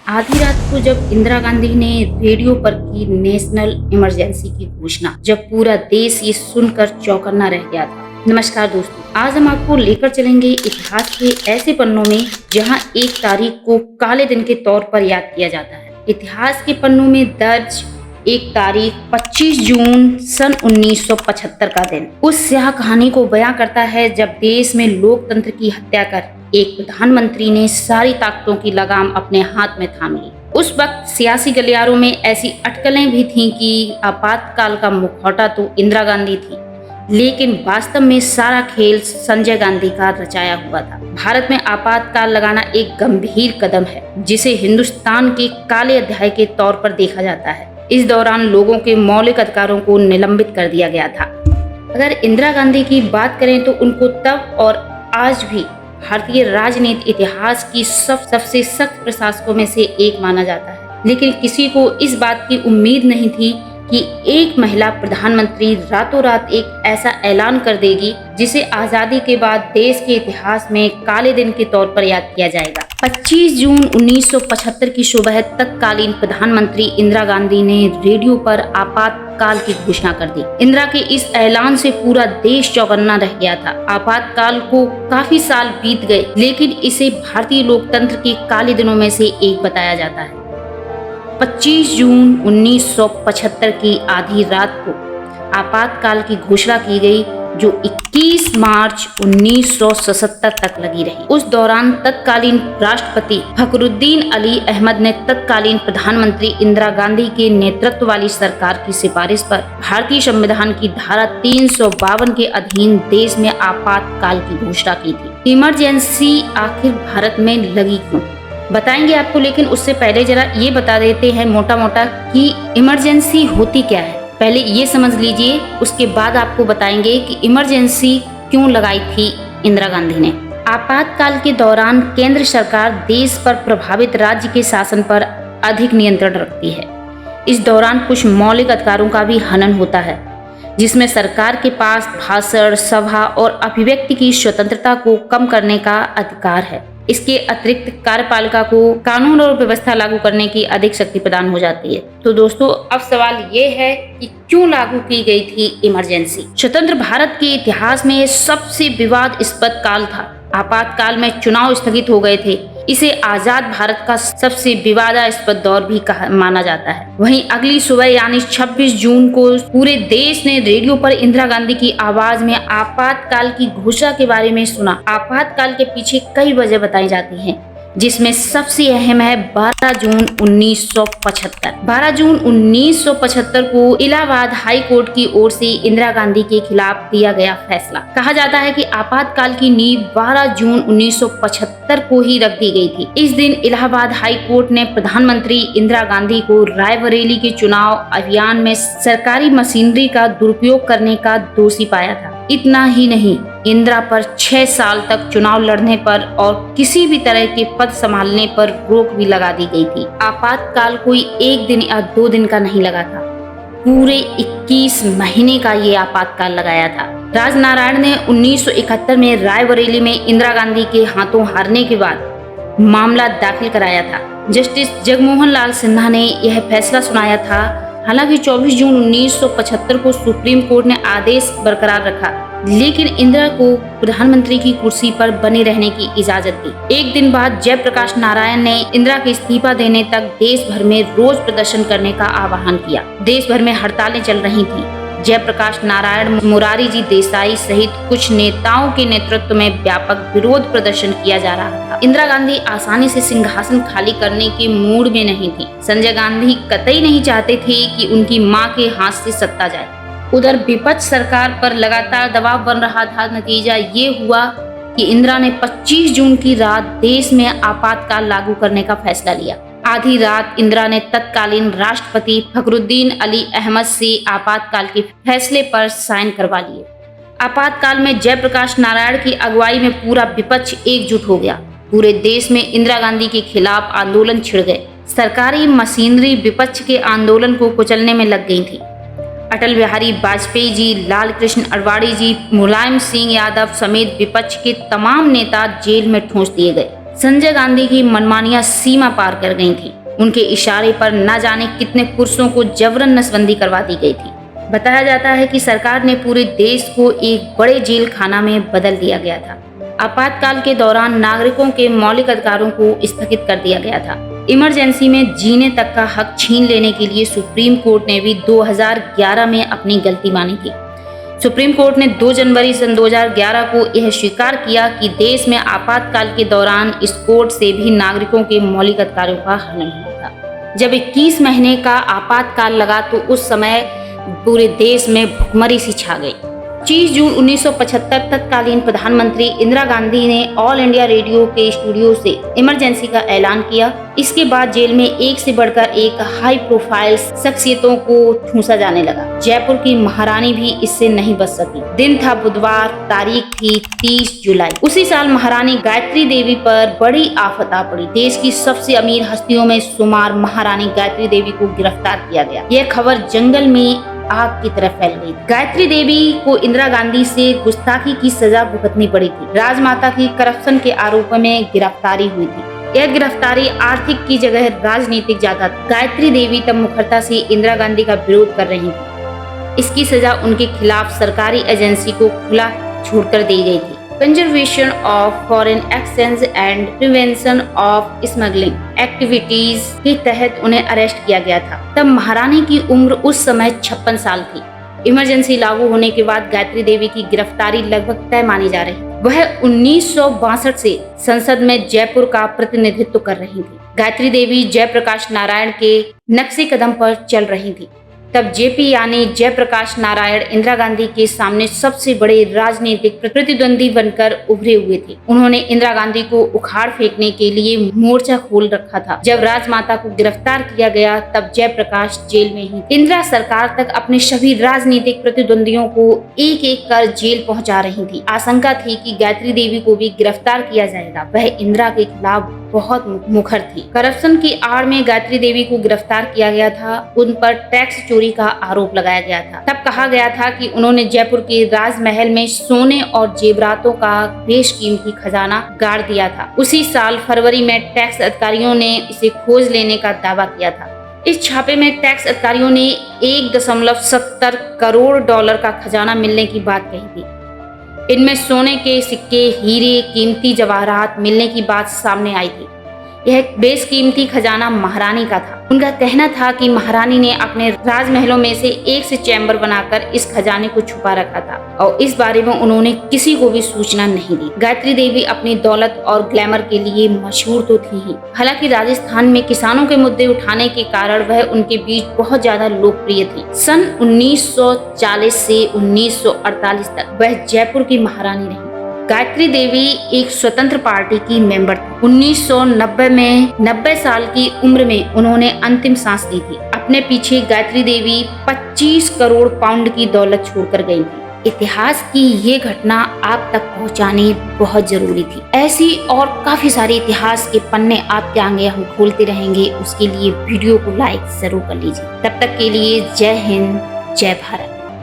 आधी रात को जब इंदिरा गांधी ने रेडियो पर की नेशनल इमरजेंसी की घोषणा, जब पूरा देश ये सुनकर चौकन्ना रह गया था। नमस्कार दोस्तों, आज हम आपको लेकर चलेंगे इतिहास के ऐसे पन्नों में जहां एक तारीख को काले दिन के तौर पर याद किया जाता है। इतिहास के पन्नों में दर्ज एक तारीख 25 जून सन 1975 का दिन उस स्याह कहानी को बयां करता है जब देश में लोकतंत्र की हत्या कर एक प्रधानमंत्री ने सारी ताकतों की लगाम अपने हाथ में थाम ली। उस वक्त सियासी गलियारों में ऐसी अटकलें भी थीं कि आपातकाल का मुखौटा तो इंदिरा गांधी थी, लेकिन वास्तव में सारा खेल संजय गांधी का रचाया हुआ था। भारत में आपातकाल लगाना एक गंभीर कदम है जिसे हिंदुस्तान के काले अध्याय के तौर पर देखा जाता है। इस दौरान लोगों के मौलिक अधिकारों को निलंबित कर दिया गया था। अगर इंदिरा गांधी की बात करें तो उनको तब और आज भी भारतीय राजनीति इतिहास की सबसे सख्त प्रशासकों में से एक माना जाता है, लेकिन किसी को इस बात की उम्मीद नहीं थी कि एक महिला प्रधानमंत्री रातों रात एक ऐसा ऐलान कर देगी जिसे आजादी के बाद देश के इतिहास में काले दिन के तौर पर याद किया जाएगा। 25 जून 1975 की सुबह तत्कालीन प्रधानमंत्री इंदिरा गांधी ने रेडियो पर आपातकाल की घोषणा कर दी। इंदिरा के इस ऐलान से पूरा देश चौकन्ना रह गया था। आपातकाल को काफी साल बीत गए, लेकिन इसे भारतीय लोकतंत्र के काले दिनों में से एक बताया जाता है। 25 जून 1975 की आधी रात को आपातकाल की घोषणा की गई, जो 21 मार्च 1977 तक लगी रही। उस दौरान तत्कालीन राष्ट्रपति फखरुद्दीन अली अहमद ने तत्कालीन प्रधानमंत्री इंदिरा गांधी के नेतृत्व वाली सरकार की सिफारिश पर भारतीय संविधान की धारा 352 के अधीन देश में आपातकाल की घोषणा की थी। इमरजेंसी आखिर भारत में लगी क्यों, बताएंगे आपको, लेकिन उससे पहले जरा ये बता देते हैं मोटा मोटा कि इमरजेंसी होती क्या है। पहले ये समझ लीजिए, उसके बाद आपको बताएंगे कि इमरजेंसी क्यों लगाई थी इंदिरा गांधी ने। आपातकाल के दौरान केंद्र सरकार देश पर प्रभावित राज्य के शासन पर अधिक नियंत्रण रखती है। इस दौरान कुछ मौलिक अधिकारों का भी हनन होता है, जिसमें सरकार के पास भाषण, सभा और अभिव्यक्ति की स्वतंत्रता को कम करने का अधिकार है। इसके अतिरिक्त कार्यपालिका को कानून और व्यवस्था लागू करने की अधिक शक्ति प्रदान हो जाती है। तो दोस्तों, अब सवाल ये है कि क्यों लागू की गई थी इमरजेंसी। स्वतंत्र भारत के इतिहास में सबसे विवादास्पद काल था। आपातकाल में चुनाव स्थगित हो गए थे। इसे आजाद भारत का सबसे विवादास्पद दौर भी माना जाता है। वहीं अगली सुबह यानी 26 जून को पूरे देश ने रेडियो पर इंदिरा गांधी की आवाज में आपातकाल की घोषणा के बारे में सुना। आपातकाल के पीछे कई वजह बताई जाती हैं, जिसमें सबसे अहम है 12 जून 1975। 12 जून 1975 को इलाहाबाद हाई कोर्ट की ओर से इंदिरा गांधी के खिलाफ दिया गया फैसला। कहा जाता है कि आपातकाल की नींव 12 जून 1975 को ही रख दी गई थी। इस दिन इलाहाबाद हाई कोर्ट ने प्रधानमंत्री इंदिरा गांधी को रायबरेली के चुनाव अभियान में सरकारी मशीनरी का दुरुपयोग करने का दोषी पाया था। इतना ही नहीं, इंदिरा पर 6 साल तक चुनाव लड़ने पर और किसी भी तरह के पद संभालने पर रोक भी लगा दी गई थी। आपातकाल कोई एक दिन या 2 दिन का नहीं लगा था, पूरे 21 महीने का ये आपातकाल लगाया था। राजनारायण ने 1971 में रायबरेली में इंदिरा गांधी के हाथों हारने के बाद मामला दाखिल कराया था। जस्टिस जगमोहन लाल सिन्हा ने यह फैसला सुनाया था। हालांकि 24 जून 1975 को सुप्रीम कोर्ट ने आदेश बरकरार रखा, लेकिन इंदिरा को प्रधानमंत्री की कुर्सी पर बने रहने की इजाजत दी। एक दिन बाद जयप्रकाश नारायण ने इंदिरा के इस्तीफा देने तक देश भर में रोज प्रदर्शन करने का आह्वान किया। देश भर में हड़तालें चल रही थी। जयप्रकाश नारायण, मोरारजी जी देसाई सहित कुछ नेताओं के नेतृत्व में व्यापक विरोध प्रदर्शन किया जा रहा था। इंदिरा गांधी आसानी से सिंहासन खाली करने के मूड में नहीं थी। संजय गांधी कतई नहीं चाहते थे कि उनकी मां के हाथ से सत्ता जाए। उधर विपक्ष सरकार पर लगातार दबाव बन रहा था। नतीजा ये हुआ कि इंदिरा ने 25 जून की रात देश में आपातकाल लागू करने का फैसला लिया। आधी रात इंदिरा ने तत्कालीन राष्ट्रपति फखरुद्दीन अली अहमद से आपातकाल के फैसले पर साइन करवा लिए। आपातकाल में जयप्रकाश नारायण की अगुवाई में पूरा विपक्ष एकजुट हो गया। पूरे देश में इंदिरा गांधी के खिलाफ आंदोलन छिड़ गए। सरकारी मशीनरी विपक्ष के आंदोलन को कुचलने में लग गई थी। अटल बिहारी वाजपेयी जी, लाल कृष्ण आडवाणी जी, मुलायम सिंह यादव समेत विपक्ष के तमाम नेता जेल में ठूंस दिए गए। संजय गांधी की मनमानियां सीमा पार कर गई थी। उनके इशारे पर न जाने कितने पुरुषों को जबरन नसबंदी करवा दी गई थी। बताया जाता है कि सरकार ने पूरे देश को एक बड़े जेल खाना में बदल दिया गया था। आपातकाल के दौरान नागरिकों के मौलिक अधिकारों को स्थगित कर दिया गया था। इमरजेंसी में जीने तक का हक छीन लेने के लिए सुप्रीम कोर्ट ने भी 2011 में अपनी गलती मानी थी। सुप्रीम कोर्ट ने 2 जनवरी सन 2011 को यह स्वीकार किया कि देश में आपातकाल के दौरान इस कोर्ट से भी नागरिकों के मौलिक अधिकारों का हनन हुआ था। जब 21 महीने का आपातकाल लगा तो उस समय पूरे देश में भुखमरी सी छा गई। 25 जून 1975 तत्कालीन प्रधानमंत्री इंदिरा गांधी ने ऑल इंडिया रेडियो के स्टूडियो से इमरजेंसी का ऐलान किया। इसके बाद जेल में एक से बढ़कर एक हाई प्रोफाइल शख्सियतों को ठूंसा जाने लगा। जयपुर की महारानी भी इससे नहीं बच सकी। दिन था बुधवार, तारीख थी 30 जुलाई। उसी साल महारानी गायत्री देवी पर बड़ी आफत आ पड़ी। देश की सबसे अमीर हस्तियों में शुमार महारानी गायत्री देवी को गिरफ्तार किया गया। यह खबर जंगल में आग की तरह फैल गई। गायत्री देवी को इंदिरा गांधी से गुस्ताखी की सजा भुगतनी पड़ी थी। राजमाता की करप्शन के आरोप में गिरफ्तारी हुई थी। यह गिरफ्तारी आर्थिक की जगह राजनीतिक ज्यादा थी। गायत्री देवी तब मुखरता से इंदिरा गांधी का विरोध कर रही थी। इसकी सजा उनके खिलाफ सरकारी एजेंसी को खुला छोड़कर दी गई थी। Conservation of foreign exchange and prevention of smuggling activities के तहत उन्हें अरेस्ट किया गया था। तब महारानी की उम्र उस समय 56 साल थी। इमरजेंसी लागू होने के बाद गायत्री देवी की गिरफ्तारी लगभग तय मानी जा रही थी। वह 1962 से संसद में जयपुर का प्रतिनिधित्व कर रही थी। गायत्री देवी जयप्रकाश नारायण के नक्शे कदम पर चल रही थी। तब जेपी यानी जयप्रकाश नारायण इंदिरा गांधी के सामने सबसे बड़े राजनीतिक प्रतिद्वंदी बनकर उभरे हुए थे। उन्होंने इंदिरा गांधी को उखाड़ फेंकने के लिए मोर्चा खोल रखा था। जब राजमाता को गिरफ्तार किया गया तब जयप्रकाश जेल में ही। इंदिरा सरकार तक अपने सभी राजनीतिक प्रतिद्वंदियों को एक एक कर जेल पहुंचा रही थी। आशंका थी कि गायत्री देवी को भी गिरफ्तार किया जाएगा। वह इंदिरा के खिलाफ बहुत मुखर थी। करप्शन की आड़ में गायत्री देवी को गिरफ्तार किया गया था। उन पर टैक्स चोरी का आरोप लगाया गया था। तब कहा गया था कि उन्होंने जयपुर के राजमहल में सोने और जेवरातों का बेशकीमती खजाना गाड़ दिया था। उसी साल फरवरी में टैक्स अधिकारियों ने इसे खोज लेने का दावा किया था। इस छापे में टैक्स अधिकारियों ने 1.70 करोड़ डॉलर का खजाना मिलने की बात कही थी। इनमें सोने के सिक्के, हीरे, कीमती जवाहरात मिलने की बात सामने आई थी। यह बेशकीमती खजाना महारानी का था। उनका कहना था कि महारानी ने अपने राजमहलों में से एक से चैम्बर बनाकर इस खजाने को छुपा रखा था और इस बारे में उन्होंने किसी को भी सूचना नहीं दी। गायत्री देवी अपनी दौलत और ग्लैमर के लिए मशहूर तो थी ही, हालांकि राजस्थान में किसानों के मुद्दे उठाने के कारण वह उनके बीच बहुत ज्यादा लोकप्रिय थी। सन 1940 से 1948 तक वह जयपुर की महारानी रही। गायत्री देवी एक स्वतंत्र पार्टी की मेंबर थी। 1990 में 90 साल की उम्र में उन्होंने अंतिम सांस ली थी। अपने पीछे गायत्री देवी 25 करोड़ पाउंड की दौलत छोड़कर गई थी। इतिहास की ये घटना आप तक पहुंचानी बहुत जरूरी थी। ऐसी और काफी सारे इतिहास के पन्ने आपके आगे हम खोलते रहेंगे। उसके लिए वीडियो को लाइक जरूर कर लीजिए। तब तक के लिए जय हिंद, जय भारत।